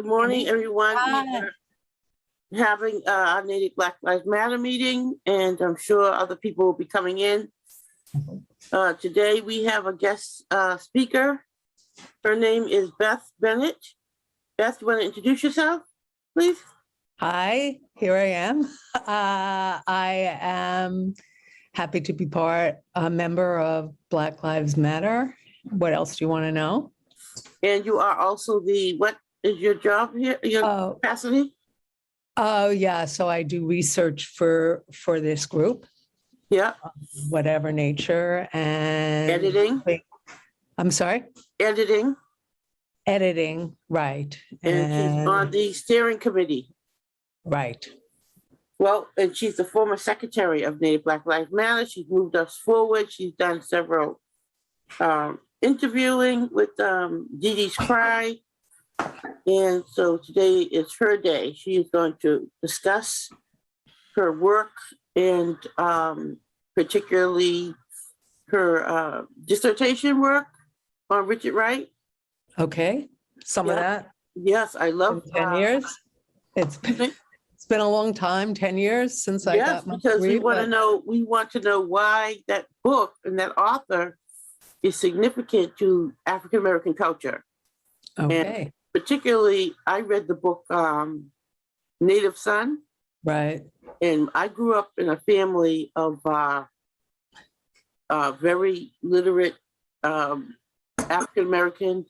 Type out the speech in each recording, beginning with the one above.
morning, everyone. We Hi. are having our Natick Black Lives Matter meeting, and I'm sure other people will be coming in. Today, we have a guest speaker. Her name is Beth Bennett. Beth, you want to introduce yourself, please? Hi, here I am. I am happy to be a member of Black Lives Matter. What else do you want to know? And you are also what is your job here, your capacity? Oh, yeah. So I do research for this group, Yeah, whatever nature, and editing, I'm sorry? editing, Editing, right. and she's on the steering committee. Right. Well, and she's the former secretary of Native Black Lives Matter. She's moved us forward. She's done several interviewing with Dee Dee's Cry. And so today is her day. She is going to discuss her work and particularly her dissertation work on Richard Wright. Okay. Some of that. Yes, I love 10 years. It's been a long time, 10 years since I got my because degree, we want to know why that book and that author is significant to African American culture. Okay. And particularly, I read the book Native Son. Right. And I grew up in a family of very literate African Americans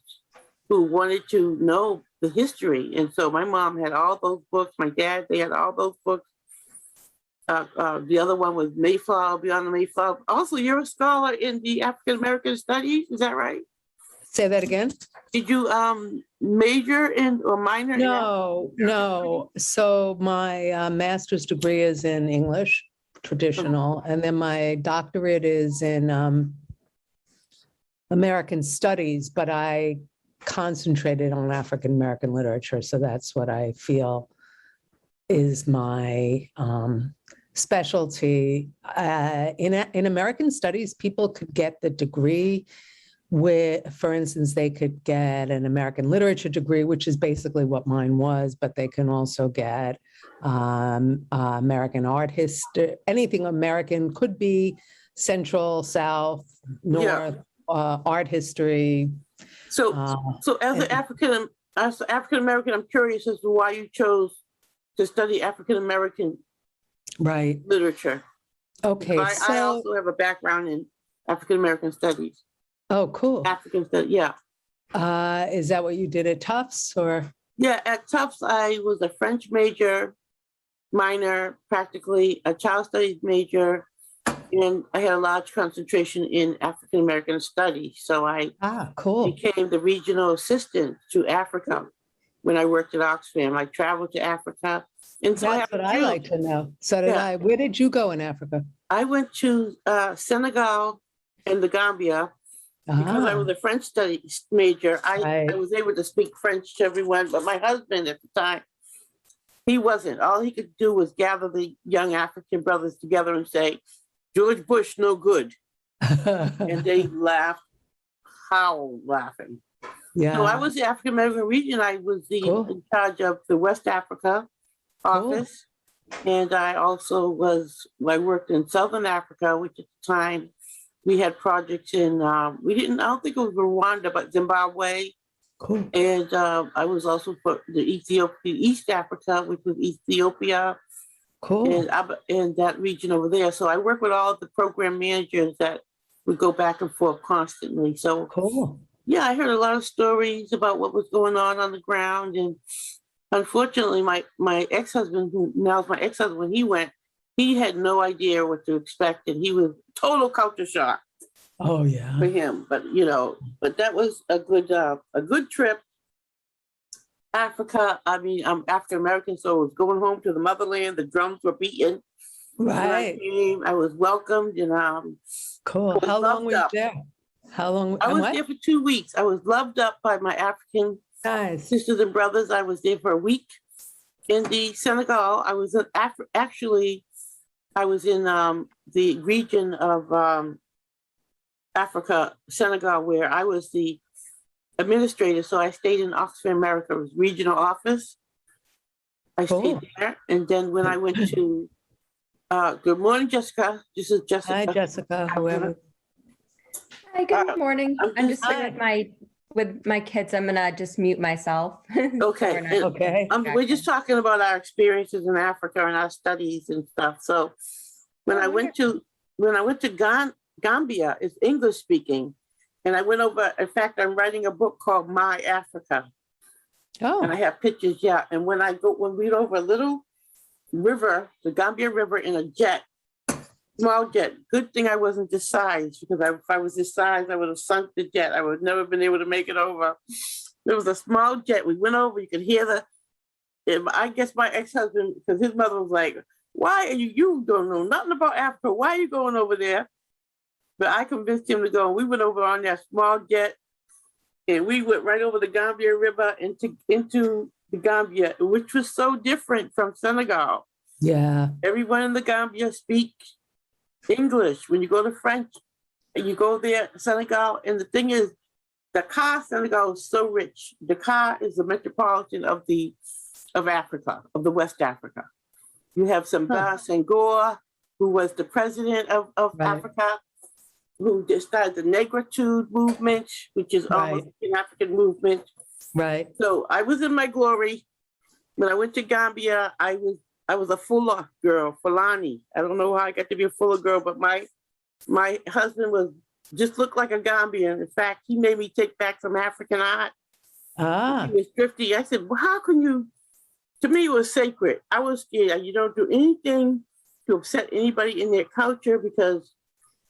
who wanted to know the history. And so my mom had all those books. My dad, they had all those books. The other one was Mayflower, Beyond the Mayflower. Also, you're a scholar in the African American studies. Is that right? Say that again. Did you major in or minor? No. So my master's degree is in English, traditional, and then my doctorate is in American studies, but I concentrated on African American literature. So that's what I feel is my specialty. In American studies, people could get the degree for instance, they could get an American literature degree, which is basically what mine was, but they can also get American art history, anything American, could be Central, South, North, art history. So as an African American, I'm curious as to why you chose to study African American literature. Okay. I also have a background in African American studies. Oh, cool. African studies, yeah. Is that what you did at Tufts or? Yeah, at Tufts, I was a French minor, practically a child studies major, and I had a large concentration in African American studies. So I became the regional assistant to Africa when I worked at Oxfam. I traveled to Africa. And so that's what I like to know. So did I. Where did you go in Africa? I went to Senegal and the Gambia. Because I was a French studies major, I was able to speak French to everyone, but my husband at the time, he wasn't. All he could do was gather the young African brothers together and say, George Bush, no good. And they laughed, howled laughing. Yeah. So I was the African American region. I was in charge of the West Africa office. And I also I worked in Southern Africa, which at the time, we had projects in, I don't think it was Rwanda, but Zimbabwe. Cool. And I was also for the East Africa, which was Ethiopia. Cool. And that region over there. So I work with all the program managers that would go back and forth constantly. So cool. Yeah, I heard a lot of stories about what was going on the ground. And unfortunately, my ex-husband, who now is my ex-husband, when he went, he had no idea what to expect, and he was total culture shock. Oh yeah, for him. But but that was a good trip. Africa. I mean, I'm African American, so I was going home to the motherland. The drums were beating. Right. I was welcomed, and cool. How long were you there? How long? I was there for 2 weeks. I was loved up by my African sisters and brothers. I was there for a week in the Senegal. I was actually. I was in the region of Africa, Senegal, where I was the administrator, so I stayed in Oxford, America's regional office. I stayed Cool. there, and then when I went to, good morning, Jessica. This is Jessica. Hi, Jessica, whoever. Hi, good morning. I'm just Hi. with my kids. I'm gonna just mute myself. So Okay, we're not- and Okay. we're just talking about our experiences in Africa and our studies and stuff. So when Oh, I went to Gambia, it's English speaking, and I went over. In fact, I'm writing a book called My Africa, and I Oh, have pictures. Yeah, and when we went over a little river, the Gambia River, in a jet, small jet. Good thing I wasn't this size, because if I was this size, I would have sunk the jet. I would have never been able to make it over. It was a small jet. We went over. You could hear I guess my ex-husband, because his mother was like, "Why are you don't know nothing about Africa? Why are you going over there?" But I convinced him to go. We went over on that small jet, and we went right over the Gambia River into the Gambia, which was so different from Senegal. yeah. Everyone in the Gambia speaks English. When you go to French, and you go there, Senegal, and the thing is, Dakar, Senegal is so rich. Dakar is the metropolitan of Africa, of the West Africa. You have Samba Senghor, who was the president of Right. Africa, who just started the Negritude movement, which is almost an African movement. Right. So I was in my glory. When I went to Gambia, I was a Fuller girl, Fulani. I don't know how I got to be a Fuller girl, but my husband just looked like a Gambian. In fact, he made me take back some African art. Ah, He was thrifty. I said, "Well, how can you?" To me, it was sacred. I was scared. You don't do anything to upset anybody in their culture because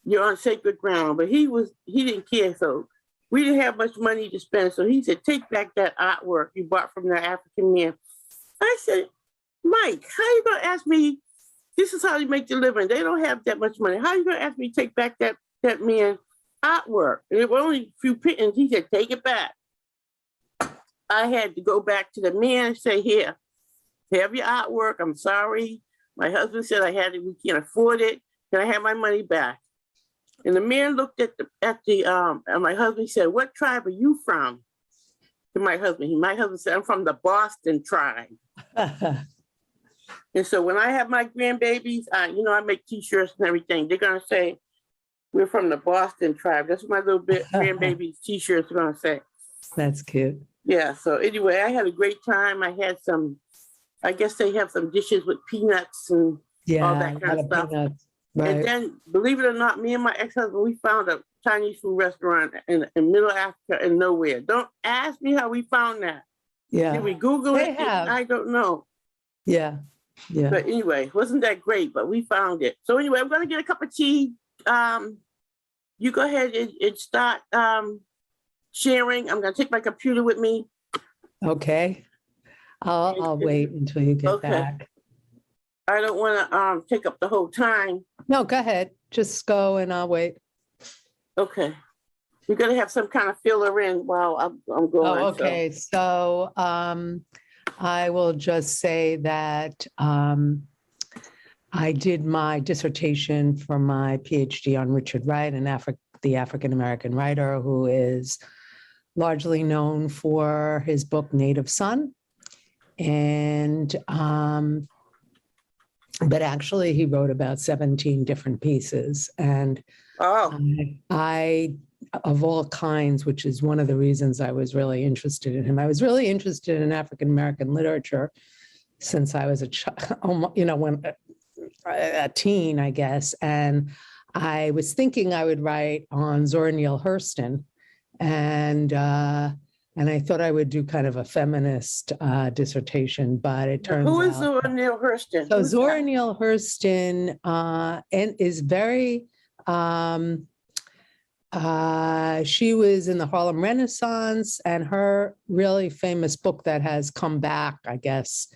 you're on sacred ground. But he didn't care. So we didn't have much money to spend. So he said, "Take back that artwork you bought from the African man." I said, "Mike, how you gonna ask me? This is how you make your living. They don't have that much money. How you gonna ask me to take back that man artwork?" And it was only a few pittance. He said, "Take it back." I had to go back to the man and say, "Here, have your artwork. I'm sorry. My husband said we can't afford it. Can I have my money back?" And the man looked at and my husband said, "What tribe are you from?" To my husband said, "I'm from the Boston tribe." And so when I have my grandbabies, I make T-shirts and everything. They're gonna say, "We're from the Boston tribe." That's what my little grandbabies' T-shirts are gonna say. that's cute. Yeah. So anyway, I had a great time. I had I guess they have some dishes with peanuts and Yeah, all that kind of stuff. peanuts. And Right. then, believe it or not, me and my ex-husband, we found a Chinese food restaurant in Middle Africa and nowhere. Don't ask me how we found that. Did Yeah. we Google They it? have. I don't know. Yeah. Yeah. But anyway, wasn't that great? But we found it. So anyway, I'm going to get a cup of tea. You go ahead and start sharing. I'm going to take my computer with me. Okay. I'll wait until you get Okay. back. I don't want to take up the whole time. No, go ahead. Just go and I'll wait. Okay. We're going to have some kind of filler in while I'm going. Oh, okay. So I will just say that I did my dissertation for my PhD on Richard Wright, the African-American writer who is largely known for his book Native Son. And but actually he wrote about 17 different pieces. And I, of all kinds, which is one of the reasons I was really interested in him. I was really interested in African-American literature since I was a teen, I guess. And I was thinking I would write on Zora Neale Hurston. And I thought I would do kind of a feminist dissertation, but it turns out. Who is Zora Neale Hurston? So Zora Neale Hurston is very, she was in the Harlem Renaissance, and her really famous book that has come back, I guess,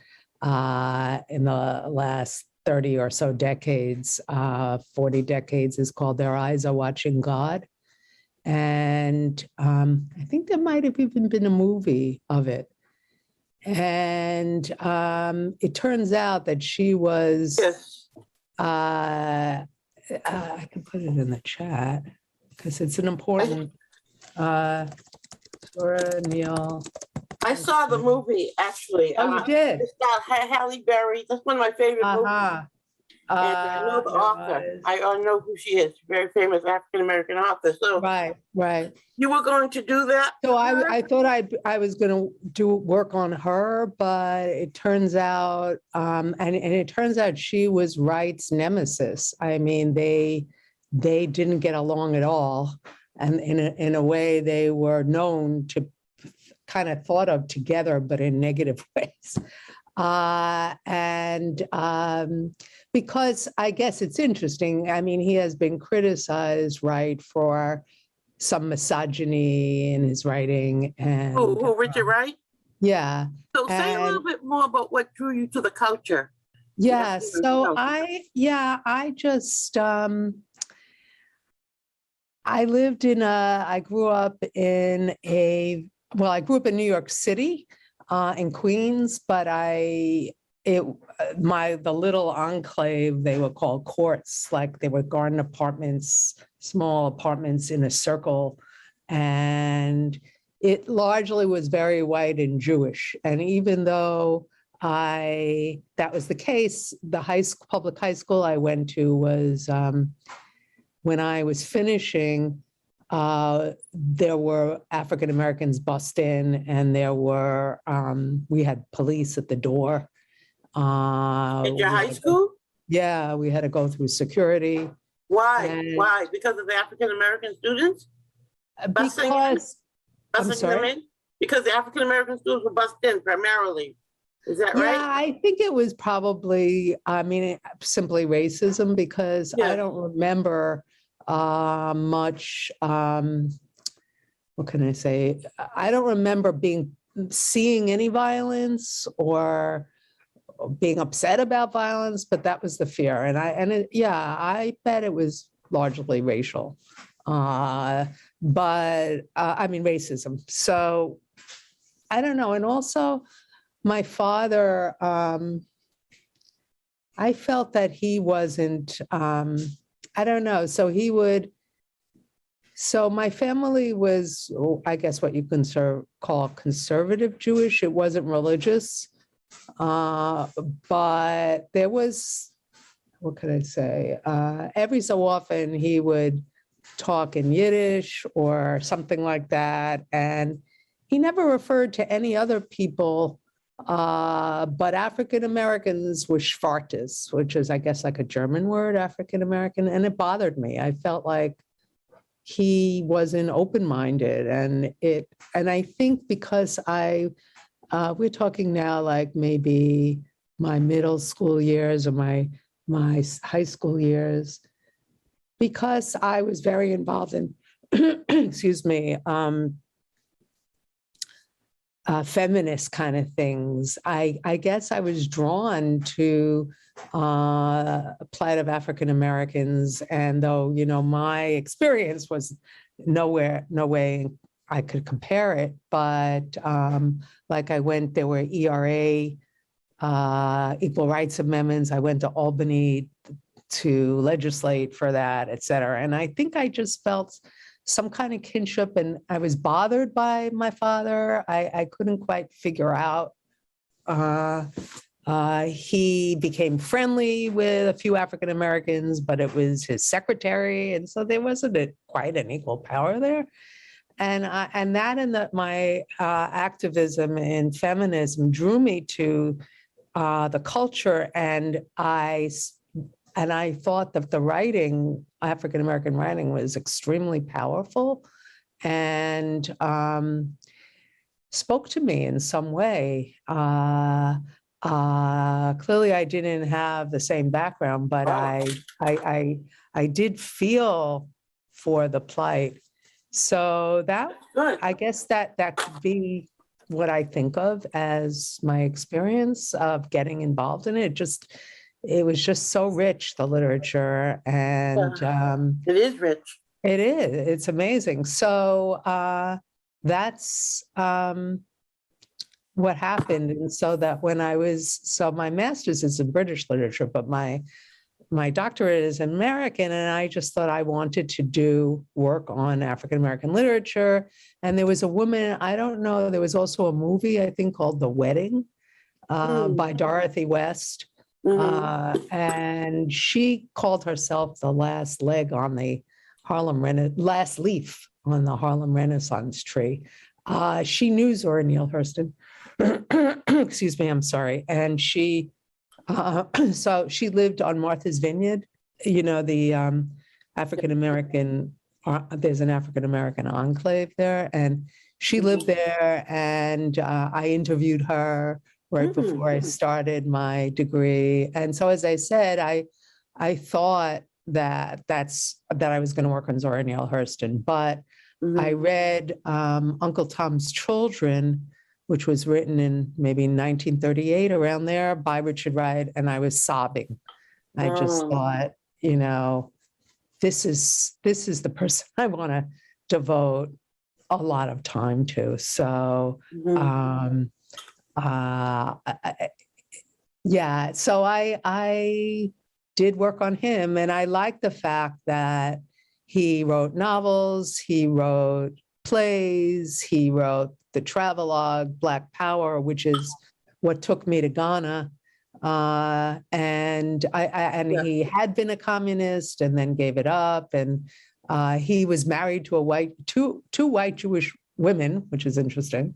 in the last 30 or so decades, 40 decades, is called Their Eyes Are Watching God. And I think there might have even been a movie of it. And it turns out that she was, Yes. I can put it in the chat because it's an important, Victoria Neal. I saw the movie, actually. Oh, you did? It's got Halle Berry. That's one of my favorite movies. Uh-huh. And I know the There author. was. I know who she is. Very famous African-American author. So Right. you were going to do that? So I thought I was going to do work on her, but it turns out, and it turns out she was Wright's nemesis. I mean, they didn't get along at all, and in a way they were known to kind of thought of together, but in negative ways. Because I guess it's interesting. I mean, he has been criticized, right, for some misogyny in his writing. And Who, Richard Wright? yeah. So say a little bit more about what drew you to the culture. Yeah. Yes, So culture. I just, I grew up in New York City, in Queens, but the little enclave, they were called courts, like they were garden apartments, small apartments in a circle. And it largely was very white and Jewish. And even though that was the case, the public high school I went to was, when I was finishing, there were African Americans bussed in, and we had police at the door. At your high school? Yeah, we had to go through security. Why? Why? Because of the African-American students? Because, I'm sorry? Because the African-American students were bussed in primarily. Is that right? Yeah, I think it was probably, simply racism, because I don't remember much, what can I say? I don't remember seeing any violence or being upset about violence, but that was the fear. And I bet it was largely racial, racism. So I don't know. And also my father, I felt that he wasn't, I don't know. So my family was, I guess what you can call conservative Jewish. It wasn't religious. But there was, what could I say? Every so often he would talk in Yiddish or something like that. And he never referred to any other people, but African Americans were Schwartes, which is, I guess, like a German word, African American. And it bothered me. I felt like he wasn't open-minded. And I think because we're talking now like maybe my middle school years or my high school years, because I was very involved in, excuse me, feminist kind of things. I guess I was drawn to plight of African Americans, and though my experience was no way I could compare it, but like there were ERA, equal rights amendments. I went to Albany to legislate for that, et cetera. And I think I just felt some kind of kinship, and I was bothered by my father. I couldn't quite figure out. He became friendly with a few African Americans, but it was his secretary. And so there wasn't quite an equal power there. And my activism in feminism drew me to the culture, and I thought that the writing, African American writing, was extremely powerful, and spoke to me in some way. Clearly, I didn't have the same background, but I did feel for the plight. So I guess that could be what I think of as my experience of getting involved in it. It was just so rich, the literature, and it is rich. It is. It's amazing. So that's what happened. And so that my master's is in British literature, but my my doctorate is American, and I just thought I wanted to do work on African American literature. And there was a woman, I don't know, there was also a movie, I think, called The Wedding by Dorothy West. And she called herself the last leg on the last leaf on the Harlem Renaissance tree. She knew Zora Neale Hurston. Excuse me, I'm sorry. And she, so she lived on Martha's Vineyard, you know, the African-American, there's an African-American enclave there. And she lived there, and I interviewed her right before I started my degree. And so, as I said, I thought that I was going to work on Zora Neale Hurston, but I read Uncle Tom's Children, which was written in maybe 1938, around there, by Richard Wright, and I was sobbing. I just thought, you know, this is the person I want to devote a lot of time to. So, yeah, so I did work on him, and I like the fact that he wrote novels, he wrote plays, he wrote the travelogue, Black Power, which is what took me to Ghana. And he had been a communist and then gave it up. And he was married to two white Jewish women, which is interesting.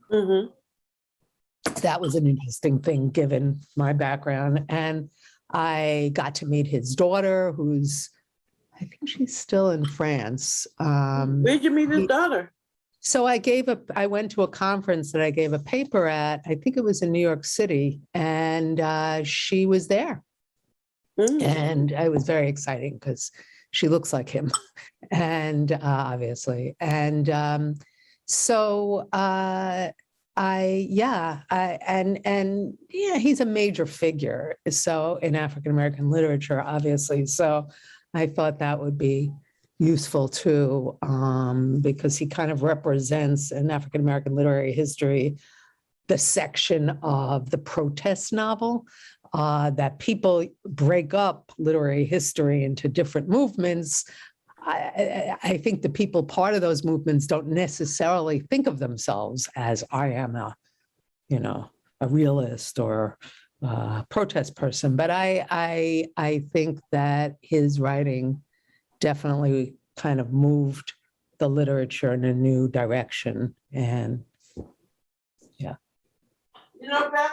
That was an interesting thing given my background. And I got to meet his daughter, I think she's still in France. Where'd you meet his daughter? So I went to a conference that I gave a paper at, I think it was in New York City, and she was there. And it was very exciting because she looks like him, and obviously. And he's a major figure. So in African-American literature, obviously. So I thought that would be useful too, because he kind of represents in African-American literary history, the section of the protest novel, that people break up literary history into different movements. I think the people part of those movements don't necessarily think of themselves as I am a realist or a protest person, but I think that his writing definitely kind of moved the literature in a new direction. And yeah. You know, Beth,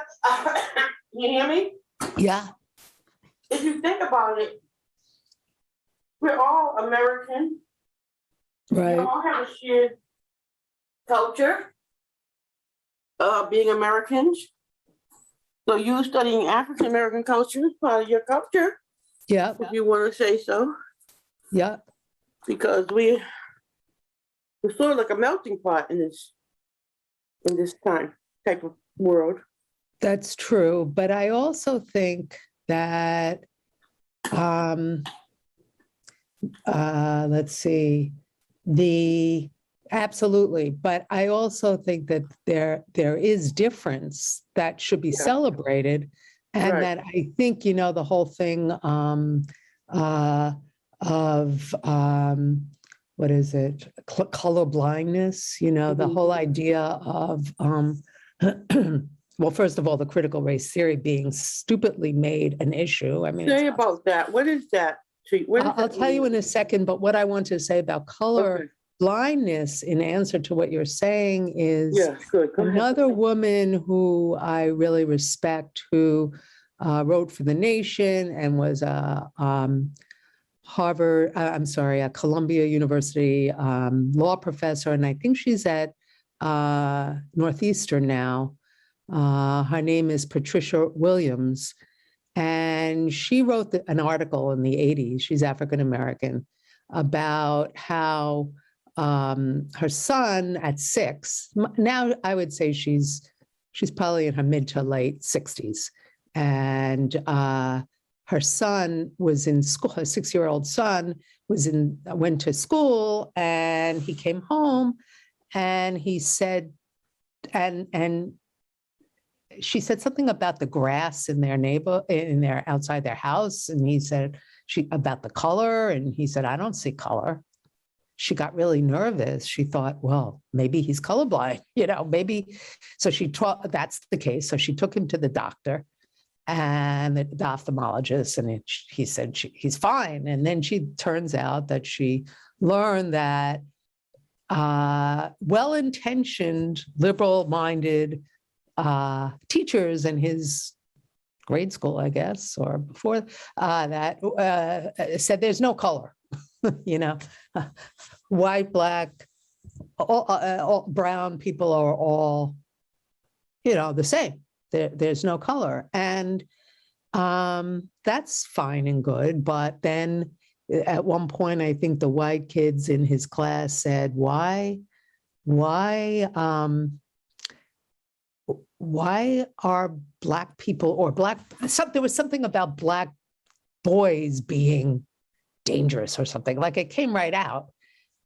you hear me? Yeah. If you think about it, we're all American. Right. We all have a shared culture, being Americans. So you studying African American culture is part of your culture. Yeah. If you want to say so. Yeah. Because we're sort of like a melting pot in this type of world. That's true. But I also think that let's see, absolutely. But I also think that there is difference that should be celebrated. And that I think, the whole thing of what is it? Color blindness, the whole idea of, well, first of all, the critical race theory being stupidly made an issue. I mean, say about that. What is that? I'll tell you in a second, but what I want to say about color blindness in answer to what you're saying is another woman who I really respect, who wrote for The Nation and was a Columbia University law professor, and I think she's at Northeastern now. Her name is Patricia Williams, and she wrote an article in the 80s, she's African American, about how her son at 6, now I would say she's probably in her mid to late 60s, and her son was in school, her 6-year-old son went to school, and he came home and he said, and she said something about the grass in their outside their house. And he said, about the color. And he said, I don't see color. She got really nervous. She thought, well, maybe he's colorblind, maybe. So that's the case. So she took him to the doctor and the ophthalmologist, and he said he's fine. And then turns out that she learned that well-intentioned, liberal-minded teachers in his grade school, I guess, or before that, said there's no color, white, black, all brown people are all, the same. There's no color. And that's fine and good. But then at one point, I think the white kids in his class said, why are black people there was something about black boys being dangerous or something, like it came right out.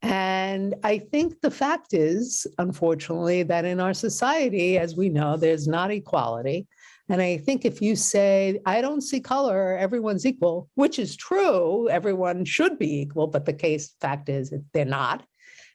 And I think the fact is, unfortunately, that in our society, as we know, there's not equality. And I think if you say, I don't see color, everyone's equal, which is true, everyone should be equal, but the fact is they're not.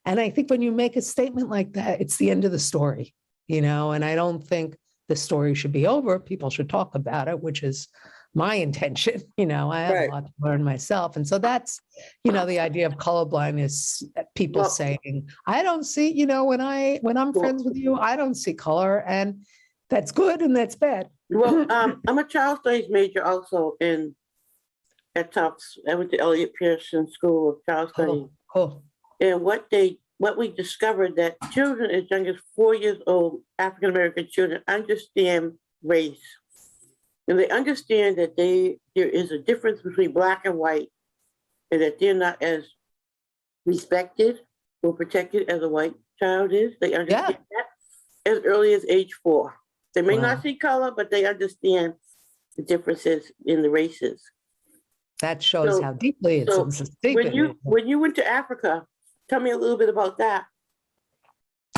And I think when you make a statement like that, it's the end of the story, and I don't think the story should be over. People should talk about it, which is my intention. I have a lot to learn myself. And so that's, the idea of colorblind is people saying, I don't see, when I'm friends with you, I don't see color. And that's good and that's bad. Well, I'm a child studies major also at Tufts. I went to Elliott Pearson School of Child Studies. Cool. And what we discovered that children as young as 4 years old, African American children, understand race. And they understand that there is a difference between black and white, and that they're not as respected or protected as a white child is. They understand that as early as age 4. They may not see color, but they understand the differences in the races. That shows how deeply it's when you went to Africa, tell me a little bit about that.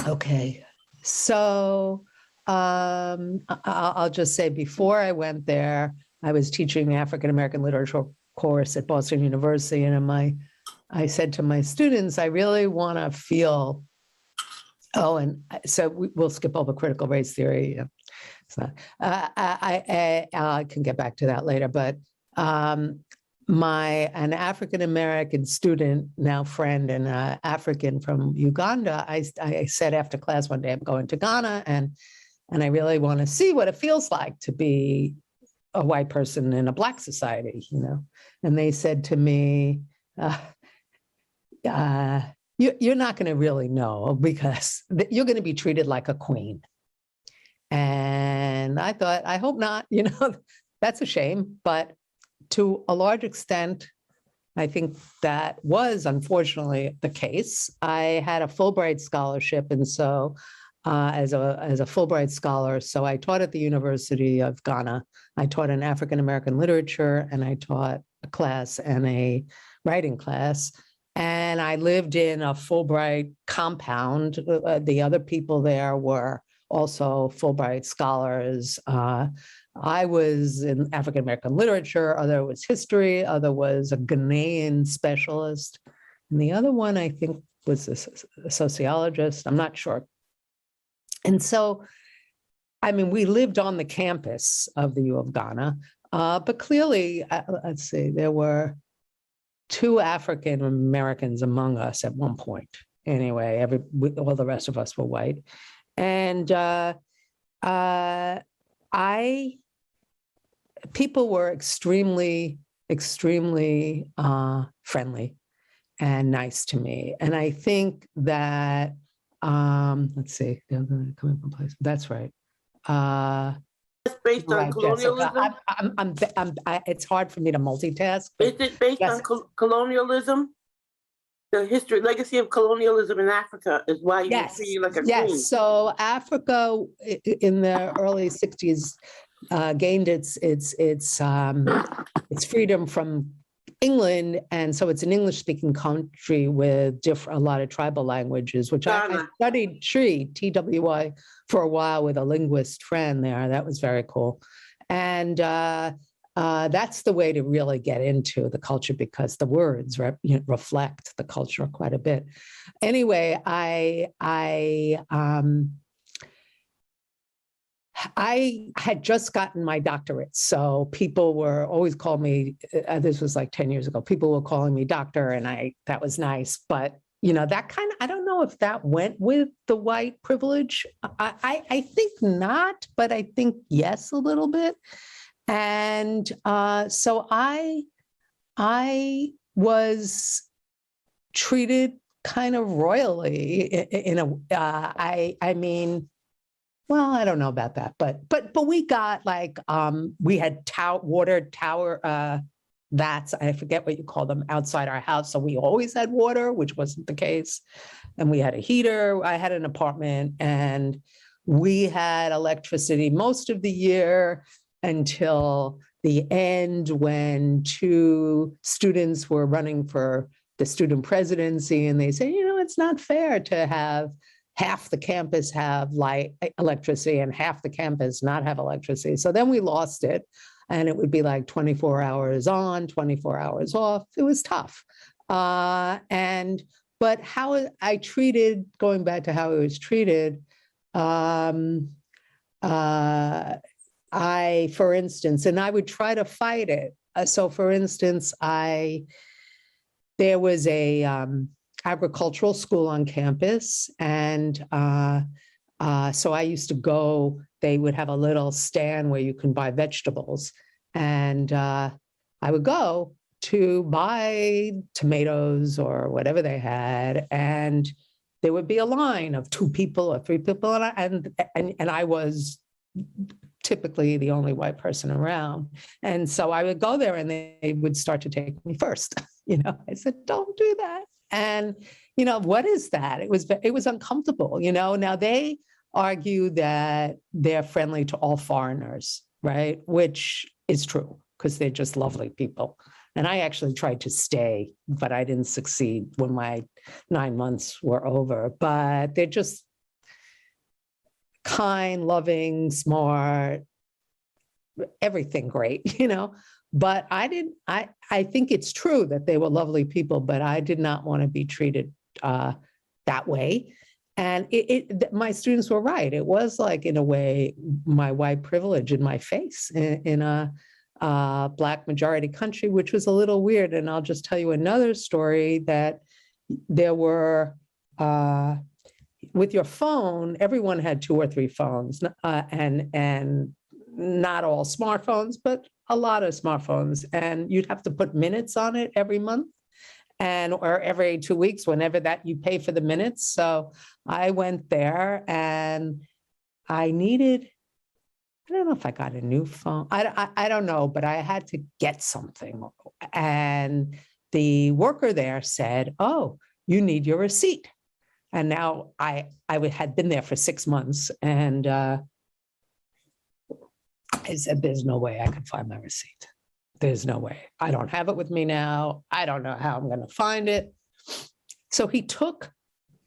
Okay. So I'll just say, before I went there, I was teaching African American literature course at Boston University. And I said to my students, I really want to feel, and so we'll skip over critical race theory. It's not, I can get back to that later, but an African American student, now friend, and African from Uganda, I said after class one day, I'm going to Ghana, and I really want to see what it feels like to be a white person in a black society, And they said to me, you're not going to really know, because you're going to be treated like a queen. And I thought, I hope not, that's a shame. But to a large extent, I think that was unfortunately the case. I had a Fulbright scholarship. And so as a Fulbright scholar, so I taught at the University of Ghana. I taught an African American literature, and I taught a class and a writing class. And I lived in a Fulbright compound. The other people there were also Fulbright scholars. I was in African American literature, other was history, other was a Ghanaian specialist. And the other one, I think, was a sociologist. I'm not sure. And so, we lived on the campus of the U of Ghana, but clearly, let's see, there were 2 African Americans among us at one point. Anyway, all the rest of us were white. And people were extremely, extremely friendly and nice to me. And I think that, let's see, they're going to come from place. That's right. It's based on colonialism. It's hard for me to multitask. Is it based on colonialism? The legacy of colonialism in Africa is why you see like a queen. Yes. So Africa in the early 60s gained its freedom from England, and so it's an English-speaking country with a lot of tribal languages, which I studied TWI, for a while with a linguist friend there. That was very cool. And that's the way to really get into the culture, because the words reflect the culture quite a bit. Anyway, I had just gotten my doctorate, so people were always calling me, this was like 10 years ago, people were calling me doctor, and that was nice. But, that kind of, I don't know if that went with the white privilege. I think not, but I think yes, a little bit. And so I was treated kind of royally I mean, well, I don't know about that, but we got we had water tower vats, I forget what you call them, outside our house. So we always had water, which wasn't the case. And we had a heater. I had an apartment, and we had electricity most of the year until the end, when 2 students were running for the student presidency. And they say, it's not fair to have half the campus have electricity and half the campus not have electricity. So then we lost it, and it would be like 24 hours on, 24 hours off. It was tough. But how I treated, going back to how I was treated, for instance, and I would try to fight it. So for instance, there was a agricultural school on campus. And so I used to go, they would have a little stand where you can buy vegetables. And I would go to buy tomatoes or whatever they had. And there would be a line of 2 people or 3 people. And I was typically the only white person around. And so I would go there, and they would start to take me first. I said, don't do that. And, what is that? It was uncomfortable, Now they argue that they're friendly to all foreigners, right? Which is true, because they're just lovely people. And I actually tried to stay, but I didn't succeed when my 9 months were over. But they're just kind, loving, smart, everything great, But I think it's true that they were lovely people, but I did not want to be treated that way. And my students were right. It was like, in a way, my white privilege in my face in a Black majority country, which was a little weird. And I'll just tell you another story, that there were, with your phone, everyone had 2 or 3 phones, and not all smartphones, but a lot of smartphones. And you'd have to put minutes on it every month, or every 2 weeks, whenever that you pay for the minutes. So I went there, and I don't know if I got a new phone. I don't know, but I had to get something. And the worker there said, oh, you need your receipt. And now I had been there for 6 months, and I said, there's no way I could find my receipt. There's no way. I don't have it with me now. I don't know how I'm going to find it. So he took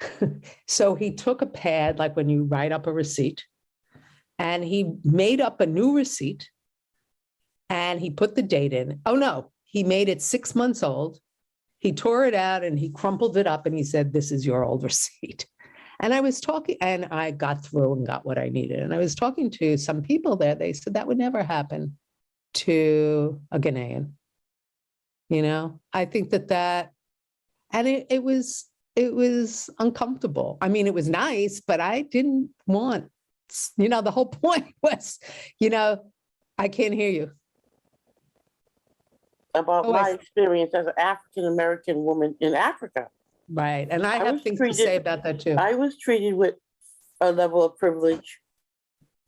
a pad, like when you write up a receipt, and he made up a new receipt, and he put the date in. Oh no, he made it 6 months old. He tore it out, and he crumpled it up, and he said, this is your old receipt. And I was talking, and I got through and got what I needed. And I was talking to some people there. They said that would never happen to a Ghanaian. I think that, and it was uncomfortable. I mean, it was nice, but I didn't want, the whole point was, I can't hear you. About my experience as an African-American woman in Africa. Right. And I have things to say about that too. I was treated with a level of privilege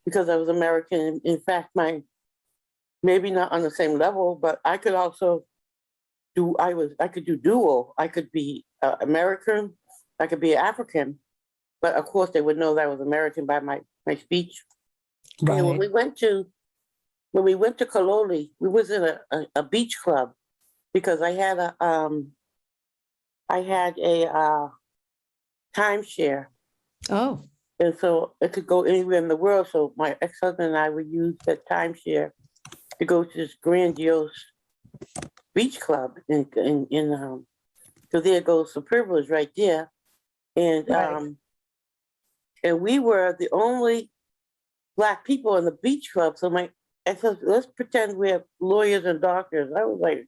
because I was American. In fact, maybe not on the same level, but I could also I could do dual. I could be American, I could be African, but of course they would know that I was American by my speech. Right. And when we went to Kaloli, we was in a beach club, because I had a timeshare. Oh, And so it could go anywhere in the world. So my ex-husband and I would use that timeshare to go to this grandiose beach club so there goes the privilege right there. And right. and we were the only Black people in the beach club. So my ex-husband, let's pretend we're lawyers and doctors. I was like,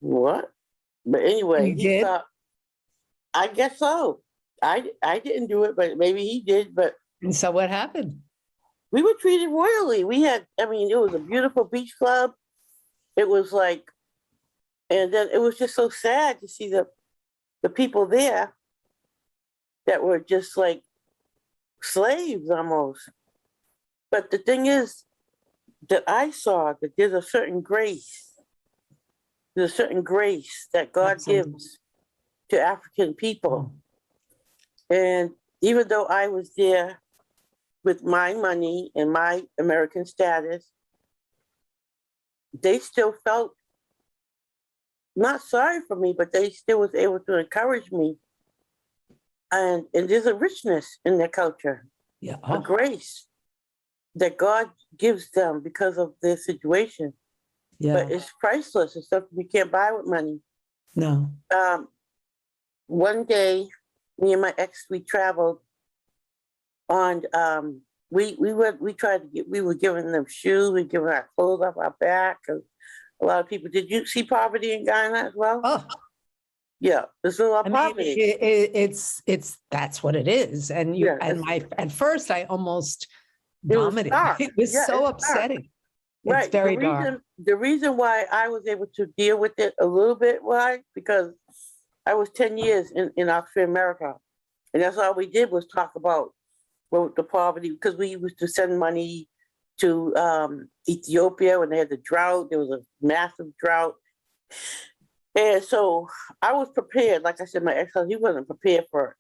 what? But anyway, You he did? thought, I guess so. I didn't do it, but maybe he did. But And so what happened? we were treated royally. I mean, it was a beautiful beach club. It was like, and then it was just so sad to see the people there that were just like slaves almost. But the thing is that I saw that there's a certain grace. There's a certain grace that God Absolutely. gives to African people. And even though I was there with my money and my American status, they still felt not sorry for me, but they still was able to encourage me. And there's a richness in their culture, Yeah. a grace that God gives them because of their situation. Yeah. But it's priceless. It's something you can't buy with money. No. One day, me and my ex, we traveled on, we were giving them shoes, we giving our clothes off our back. A lot of people, did you see poverty in Ghana as well? Oh, Yeah, there's a lot I of mean, poverty. it's that's what it is. And Yeah, at first I almost It was vomited. dark. It was Yeah, so it's dark. upsetting. Right. It's very dark. The reason why I was able to deal with it a little bit, why? Because I was 10 years in Oxford, America. And that's all we did was talk about the poverty, because we used to send money to Ethiopia when they had the drought. There was a massive drought. And so I was prepared. Like I said, my ex-husband, he wasn't prepared for it.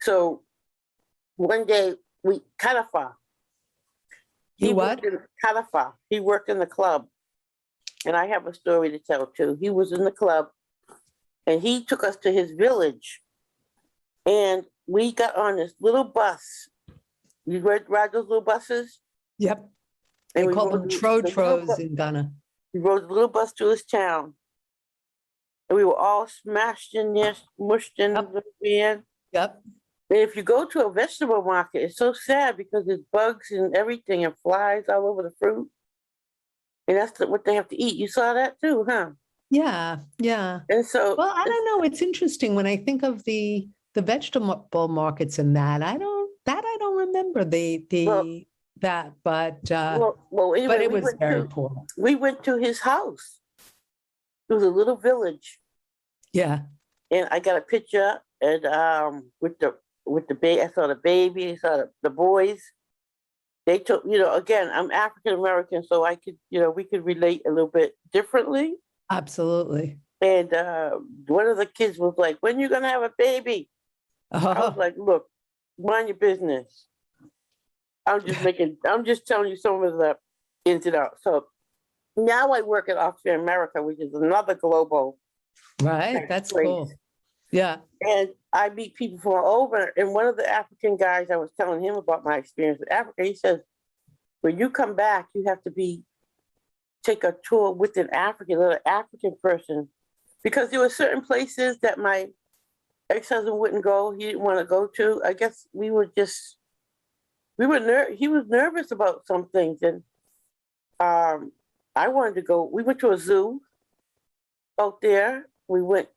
So one day, Kadafa. You what? Kadafa. He worked in the club. And I have a story to tell too. He was in the club and he took us to his village. And we got on this little bus. You ride those little buses? Yep. They And we call them rode trotros in Ghana. We rode the little bus to his town. And we were all smashed in there, mushed in Yep. the van. Yep. And if you go to a vegetable market, it's so sad because there's bugs and everything and flies all over the fruit. And that's what they have to eat. You saw that too, huh? Yeah. Yeah. And so, Well, I don't know. It's interesting when I think of the vegetable markets and that. I don't remember that, but anyway, it was very poor. We went to his house. It was a little village. Yeah. And I got a picture and with the baby, I saw the baby, I saw the boys. They took, again, I'm African American, so I could, we could relate a little bit differently. Absolutely. And one of the kids was like, "When you gonna have a baby?" I was like, "Look, mind your business. I'm just telling you some of the ins and outs." So now I work at Oxford America, which is another global. Right. That's place. cool. Yeah. And I meet people from all over. And one of the African guys, I was telling him about my experience with Africa. He says, when you come back, you have to take a tour with an African person, because there were certain places that my ex-husband wouldn't go. He didn't want to go to. I guess he was nervous about some things. And I wanted to go. We went to a zoo out there. We went,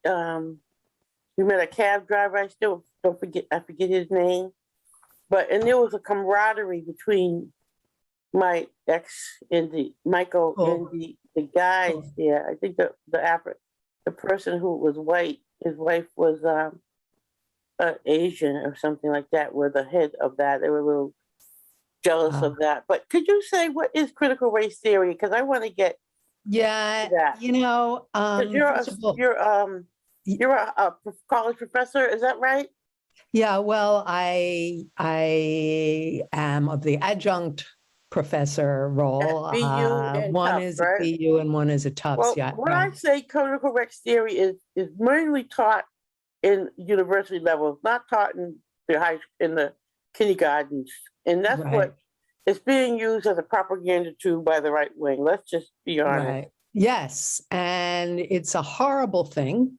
we met a cab driver. I forget his name. And there was a camaraderie between my ex and Michael and the guys there. I think the person who was white, his wife was Asian or something like that, were the head of that. They were a little jealous of that. But could you say, what is critical race theory? Because I want to get that. You're a college professor, is that right? Yeah, well, I am of the adjunct professor role. At BU and One Tufts, is at right? BU and one is at Tufts. Well, Yeah, when right. I say critical race theory is mainly taught in university levels, not taught in the kindergartens, and that's Right. what it's being used as a propaganda tool by the right wing. Let's just be honest. Right. Yes, and it's a horrible thing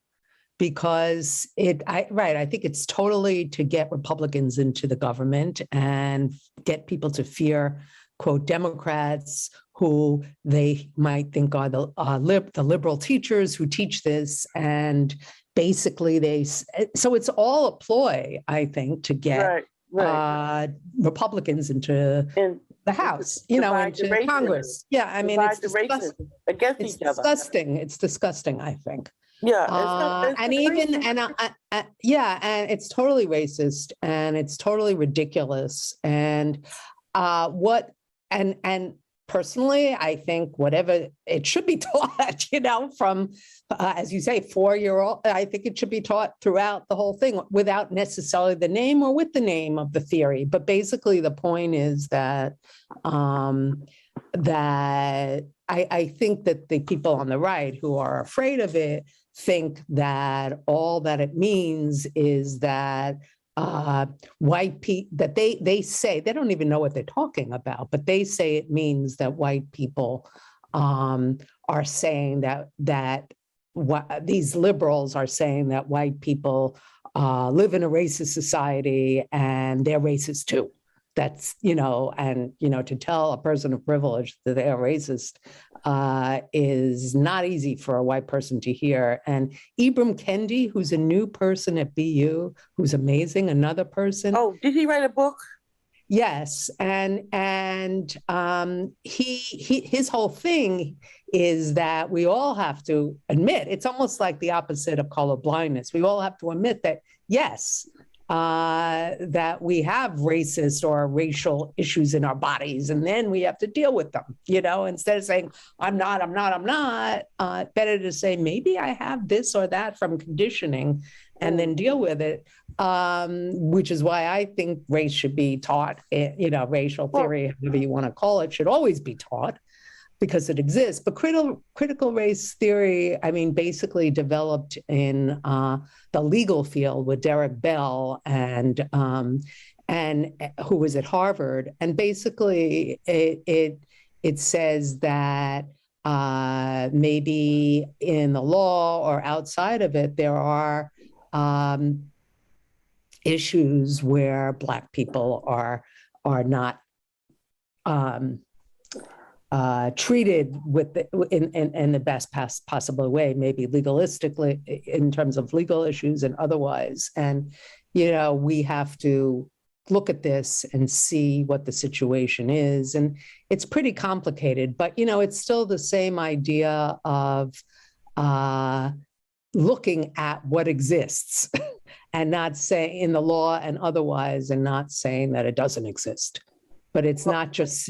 because I think it's totally to get Republicans into the government and get people to fear, quote, Democrats who they might think are the liberal teachers who teach this. And basically so it's all a ploy, I think, to get Republicans into the House, into Congress. Yeah, I mean, it's disgusting. Against It's each other. disgusting. It's disgusting, I think. Yeah, and it's totally racist and it's totally ridiculous. And personally, I think whatever it should be taught, from, as you say, 4-year-old, I think it should be taught throughout the whole thing without necessarily the name or with the name of the theory. But basically the point is that, that I think that the people on the right who are afraid of it think that all that it means is that white people, that they say, they don't even know what they're talking about, but they say it means that white people are saying that these liberals are saying that white people live in a racist society and they're racist too. That's, to tell a person of privilege that they are racist is not easy for a white person to hear. And Ibram Kendi, who's a new person at BU, who's amazing, another person. Oh, did he write a book? Yes, and his whole thing is that we all have to admit, it's almost like the opposite of color blindness. We all have to admit that, yes, that we have racist or racial issues in our bodies, and then we have to deal with them, instead of saying, I'm not, better to say, maybe I have this or that from conditioning and then deal with it, which is why I think race should be taught, racial theory, whatever you want to call it, should always be taught because it exists. But critical race theory, basically developed in the legal field with Derek Bell and who was at Harvard. And basically it says that maybe in the law or outside of it, there are issues where Black people are not treated in the best possible way, maybe legalistically in terms of legal issues and otherwise. And, we have to look at this and see what the situation is. And it's pretty complicated, but, it's still the same idea of looking at what exists and not saying in the law and otherwise, and not saying that it doesn't exist. But it's not just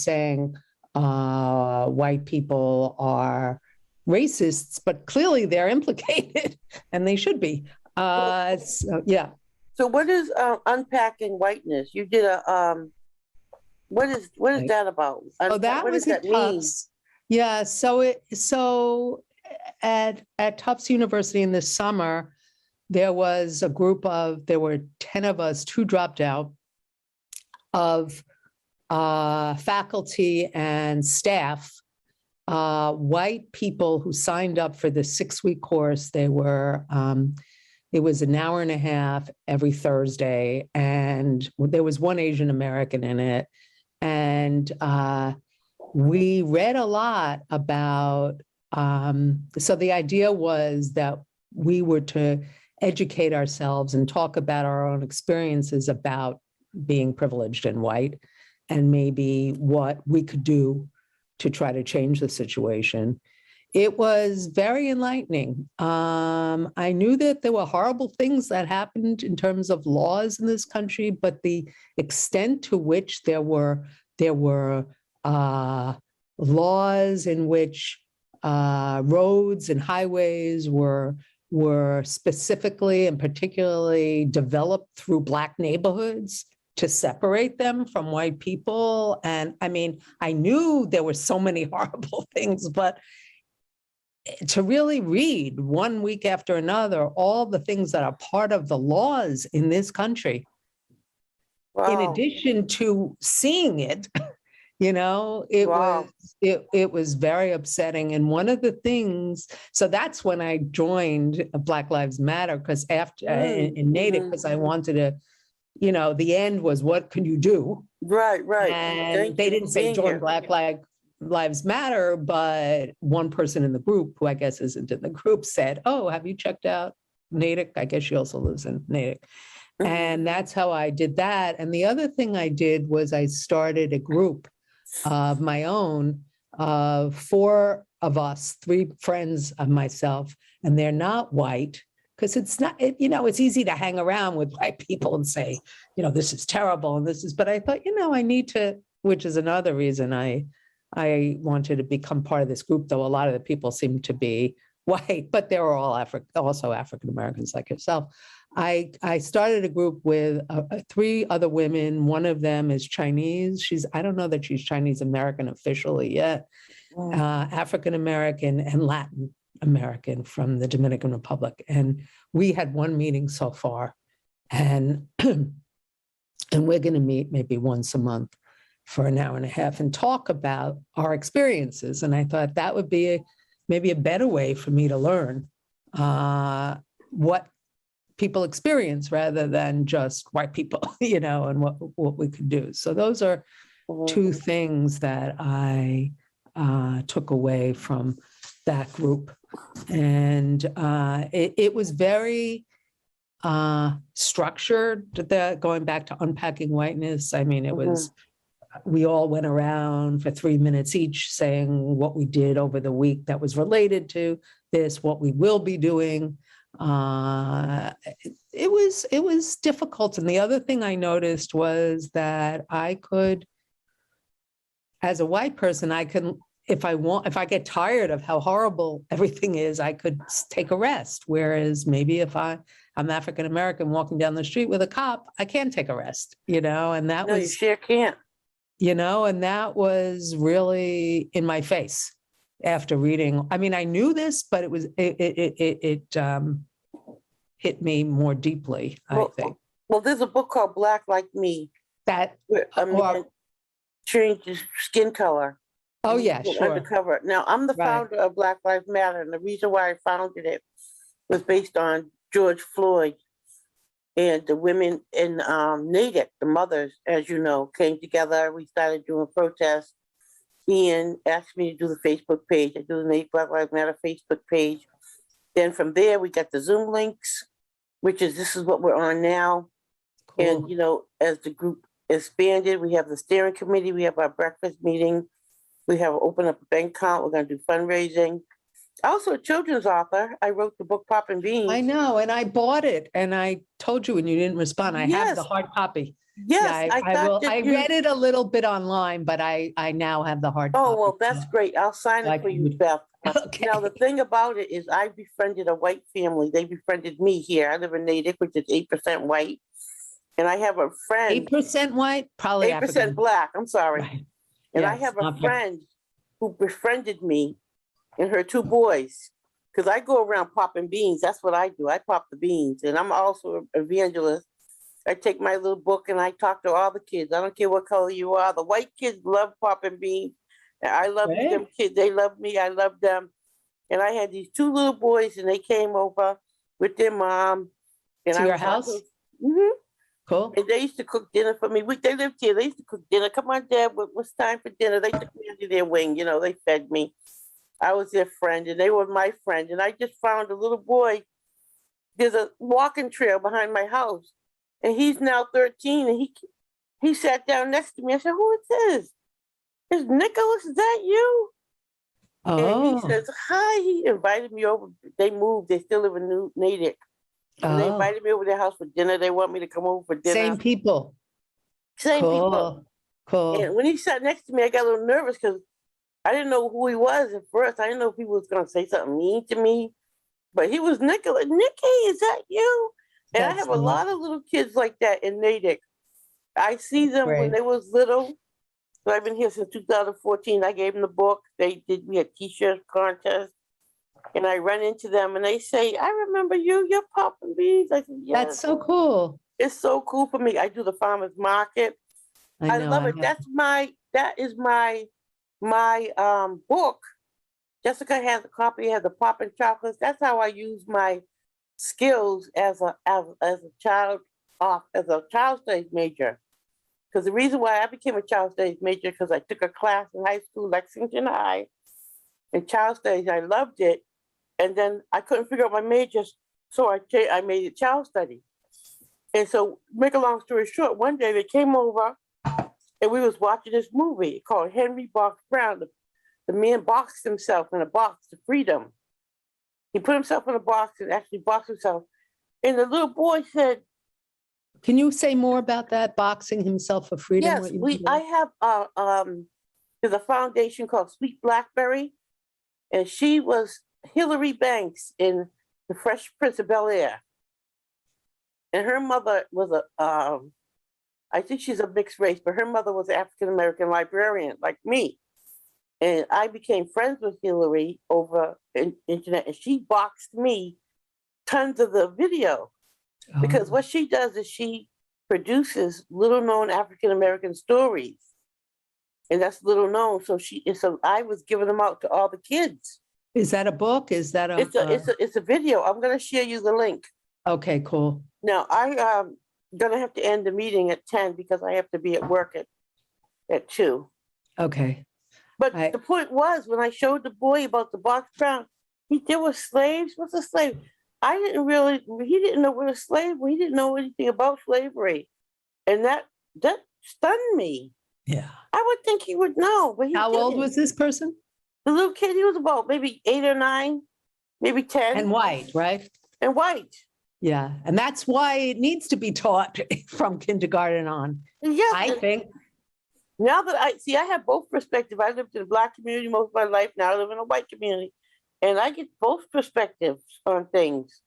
saying white people are racists, but clearly they're implicated and they should be. Yeah. So what is unpacking whiteness? You did a what is that about? That was at Tufts. Yeah. So at Tufts University in the summer, there was there were 10 of us, 2 dropped out, of faculty and staff, white people who signed up for the 6-week course. It was an hour and a half every Thursday, and there was one Asian American in it. And we read a lot about, so the idea was that we were to educate ourselves and talk about our own experiences about being privileged and white, and maybe what we could do to try to change the situation. It was very enlightening. I knew that there were horrible things that happened in terms of laws in this country, but the extent to which there were laws in which roads and highways were specifically and particularly developed through Black neighborhoods to separate them from white people. And I mean, I knew there were so many horrible things, but to really read one week after another, all the things that are part of the laws in this country, in addition to seeing it, it was very upsetting. And one of the things, so that's when I joined Black Lives Matter, because after in Natick, because I wanted to, the end was, what can you do? Right. And they didn't say join Black Lives Matter, but one person in the group, who I guess isn't in the group, said, "Oh, have you checked out Natick?" I guess she also lives in Natick. And that's how I did that. And the other thing I did was I started a group of my own, 4 of us, 3 friends of myself, and they're not white, because it's not, it's easy to hang around with white people and say, this is terrible and but I thought, I need to, which is another reason I wanted to become part of this group, though a lot of the people seem to be white, but they were all also African Americans like yourself. I started a group with 3 other women. One of them is Chinese. I don't know that she's Chinese American officially yet, African American and Latin American from the Dominican Republic. And we had one meeting so far, and we're going to meet maybe once a month for an hour and a half and talk about our experiences. And I thought that would be maybe a better way for me to learn what people experience rather than just white people, and what we could do. So those are 2 things that I took away from that group. And it was very structured, going back to unpacking whiteness. I mean, it was, we all went around for 3 minutes each saying what we did over the week that was related to this, what we will be doing. It was difficult. And the other thing I noticed was that I could, as a white person, I can, if I get tired of how horrible everything is, I could take a rest. Whereas maybe if I'm African American walking down the street with a cop, I can't take a rest, and that was, you sure can't. And that was really in my face after reading. I mean, I knew this, but it hit me more deeply, I think. Well, there's a book called Black Like Me. That a man changed his skin color. Oh, yeah, sure. Undercover. Now, I'm the founder of Black Lives Matter, and the reason why I founded it was based on George Floyd. And the women in Natick, the mothers, as you know, came together. We started doing protests. Ian asked me to do the Facebook page. I do the Natick Black Lives Matter Facebook page. Then from there, we got the Zoom links, this is what we're on now. Cool. And, as the group expanded, we have the steering committee, we have our breakfast meeting, we have opened up a bank account, we're going to do fundraising. Also a children's author. I wrote the book Poppin' Beans. I know, and I bought it, and I told you and you didn't respond. I have the hard copy. Yes, yeah, I read it a little bit online, but I now have the hard copy. Oh, well, that's great. I'll sign it for you, Beth. Okay. Now, the thing about it is I befriended a white family. They befriended me here. I live in Natick, which is 8% white. And I have a friend. 8% white? Probably 8% African. Black. I'm sorry. Right. And yes, I have a friend who befriended me and her 2 boys. Because I go around popping beans. That's what I do. I pop the beans. And I'm also an evangelist. I take my little book and I talk to all the kids. I don't care what color you are. The white kids love popping beans. And I love them kids. They love me. I love them. And I had these 2 little boys and they came over with their mom. And to your house? Mm-hmm. Cool. And they used to cook dinner for me. They lived here. They used to cook dinner. Come on, Dad, what's time for dinner? They took me under their wing. They fed me. I was their friend and they were my friend. And I just found a little boy. There's a walking trail behind my house. And he's now 13 and he sat down next to me. I said, "Who is this? Is Nicholas, is that you?" Oh. And he says, "Hi." He invited me over. They moved. They still live in Natick. And they invited me over to their house for dinner. They want me to come over for dinner. Same people. Same people. Cool. And when he sat next to me, I got a little nervous because I didn't know who he was at first. I didn't know if he was going to say something mean to me. But he was Nicholas. "Nikki, is that you?" And I have a lot of little kids like that in Natick. I see them when Great. they was little. So I've been here since 2014. I gave them the book. They did me a t-shirt contest. And I run into them and they say, I remember you, you're Papa Bees. I said, yes. That's so cool. It's so cool for me. I do the farmer's market. I know. love it. That is my book. Jessica has a copy of the Poppin' Chocolates. That's how I use my skills as a child studies major. Because the reason why I became a child studies major, because I took a class in high school, Lexington High, in child studies. I loved it. And then I couldn't figure out my majors, so I made it child studies. And so, make a long story short, one day they came over and we was watching this movie called Henry Box Brown. The man boxed himself in a box to freedom. He put himself in a box and actually boxed himself. And the little boy said, can you say more about that, boxing himself for freedom? yes, I have there's a foundation called Sweet Blackberry, and she was Hillary Banks in The Fresh Prince of Bel-Air. And her mother was I think she's a mixed race, but her mother was an African-American librarian like me. And I became friends with Hillary over internet, and she boxed me tons of the video. Because what she does is she produces little known African-American stories. And that's little known. So I was giving them out to all the kids. Is that a book? Is that it's a video. I'm gonna share you the link. Okay, cool. Now I'm gonna have to end the meeting at 10 because I have to be at work at 2. Okay. But the point was, when I showed the boy about the box brown, there were slaves. What's a slave? He didn't know what a slave was. He didn't know anything about slavery. And that stunned me. Yeah. I would think he would know, but how old was this person? The little kid, he was about maybe 8 or 9, maybe 10. And white, right? And white. Yeah. And that's why it needs to be taught from kindergarten on. Yes, I think. Now that I have both perspectives. I lived in a Black community most of my life. Now I live in a white community. And I get both perspectives on things.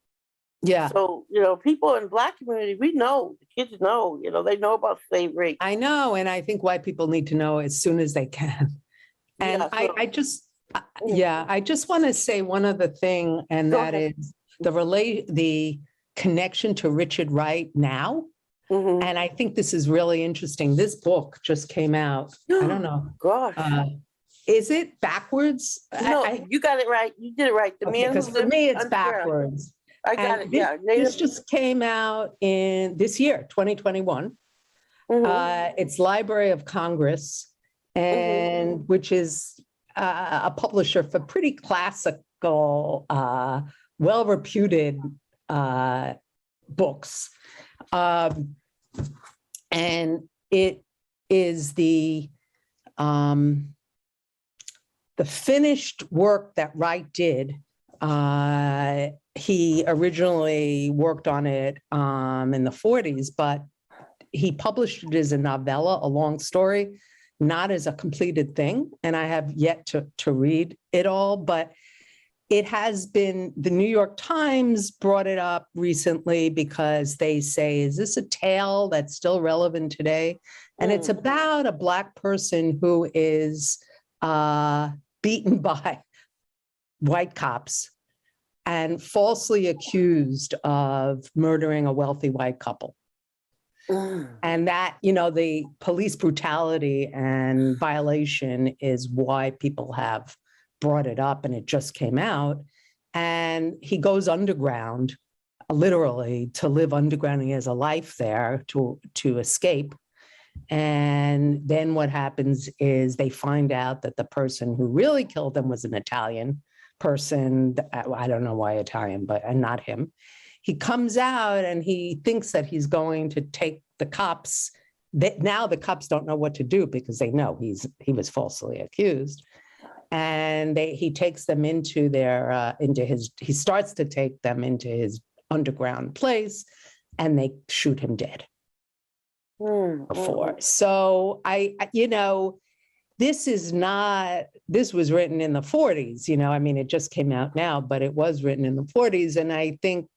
Yeah. So, people in Black community, we know, the kids know, they know about slavery. I know. And I think white people need to know as soon as they can. And I just want to say one other thing, and that is the connection to Richard Wright now. Mm-hmm. And I think this is really interesting. This book just came out. I don't know. Gosh. Is it backwards? No, you got it right. You did it right. Because for me, it's backwards. I got it. This just came out in this year, 2021. Mm-hmm. It's Library of Congress, and which is a publisher for pretty classical, well-reputed books. And it is the finished work that Wright did. He originally worked on it in the 40s, but he published it as a novella, a long story, not as a completed thing. And I have yet to read it all, but it has been, the New York Times brought it up recently because they say, is this a tale that's still relevant today? And it's about a Black person who is beaten by white cops and falsely accused of murdering a wealthy white couple. And that, the police brutality and violation is why people have brought it up, and it just came out. And he goes underground, literally, to live underground. He has a life there to escape. And then what happens is they find out that the person who really killed him was an Italian person. I don't know why Italian, and not him. He comes out and he thinks that he's going to take the cops. Now the cops don't know what to do because they know he was falsely accused. And he takes them into he starts to take them into his underground place, and they shoot him dead before. So this was written in the 40s, it just came out now, but it was written in the 40s. And I think,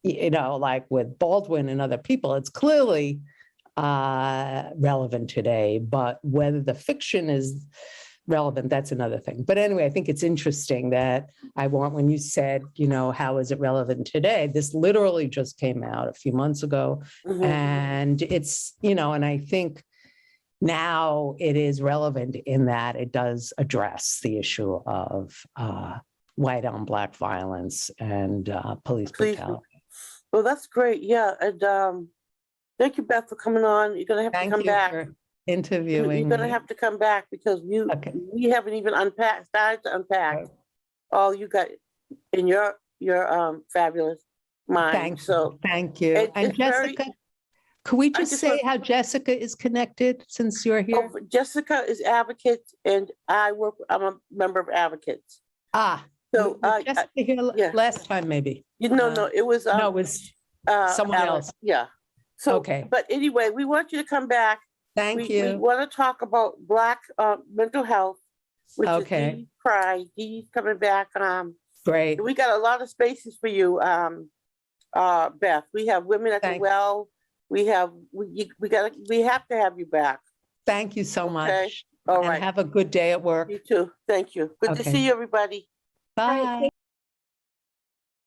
like with Baldwin and other people, it's clearly relevant today, but whether the fiction is relevant, that's another thing. But anyway, I think it's interesting that when you said, how is it relevant today? This literally just came out a few months ago. And it's, and I think now it is relevant in that it does address the issue of white on Black violence and police brutality. Well, that's great. Yeah. And thank you, Beth, for coming on. You're going to have to come back. For interviewing. You're going to have to come back because we haven't even started to unpack all you got in your fabulous mind. Thank you. And Jessica, could we just say how Jessica is connected since you're here? Oh, Jessica is advocate, and I'm a member of Advocates. So Jessica here last time, maybe. No, it was no, it was someone else. Yeah. So, but anyway, we want you to come back. Thank you. We want to talk about Black mental health, which is Dee Cry. Dee's coming back. Great. We got a lot of spaces for you, Beth. We have Women at the Well. We have to have you back. Thank you so much. All right. And have a good day at work. You too. Thank you. Good to see you, everybody. Bye.